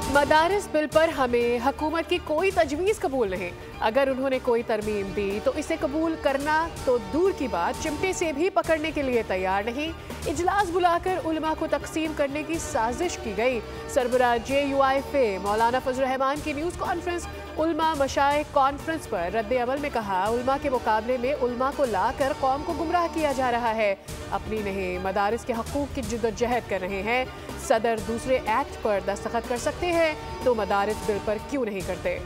मदारिस bill पर हमें हुकूमत की कोई तजवीज़ कबूल नहीं। अगर उन्होंने कोई तरमीम दी तो इसे कबूल करना तो दूर की बात, चिमटे से भी पकड़ने के लिए तैयार नहीं। इजलास बुलाकर उलमा को तकसीम करने की साजिश की गई। सरबराह JUIFA मौलाना फजल रहमान की न्यूज़ कॉन्फ्रेंस उलमा मशाइख कॉन्फ्रेंस पर रद्द अमल में कहा, उलमा के मुकाबले में उलमा को लाकर कौम को गुमराह किया जा रहा है। अपनी नहीं, मदारिस के हकूक़ की जिद्दोजहद कर रहे हैं। सदर दूसरे एक्ट पर दस्तखत कर सकते हैं तो मदारिस बिल पर क्यों नहीं करते।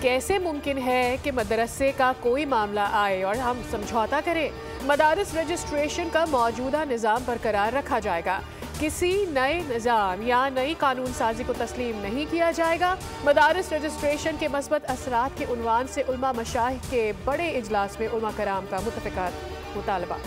कैसे मुमकिन है कि मदरसे का कोई मामला आए और हम समझौता करें? मदारिस रजिस्ट्रेशन का मौजूदा निज़ाम बरकरार रखा जाएगा। किसी नए निज़ाम या नई कानून साजी को तस्लीम नहीं किया जाएगा। मदारिस रजिस्ट्रेशन के मस्बत असरात के उन्वान से उलमा मशाइख के बड़े इजलास में उलमा कराम का मुतालबा।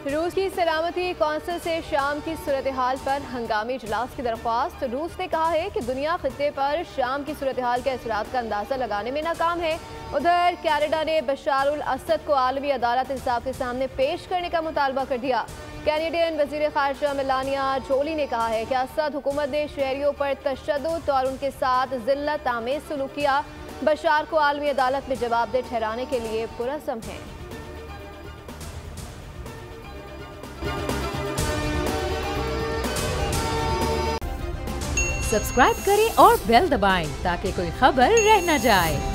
रूस की सलामती कौंसिल से शाम की सूरत हाल पर हंगामी इजलास की दरख्वास्त। रूस ने कहा है कि दुनिया खित्ते पर शाम की सूरत हाल के असरात का अंदाजा लगाने में नाकाम है। उधर कनाडा ने बशार उल असद को आलमी अदालत इंसाफ के सामने पेश करने का मुतालबा कर दिया। कैनेडियन वजीर खारजा मेलानिया जोली ने कहा है कि असद हुकूमत ने शहरियों पर तशद्दुद और उनके साथ जिल्लत आमेज सलूक किया। बशार को आलमी अदालत में जवाबदेह ठहराने के लिए पुरज़म है। सब्सक्राइब करें और बेल दबाएं ताकि कोई खबर रह न जाए।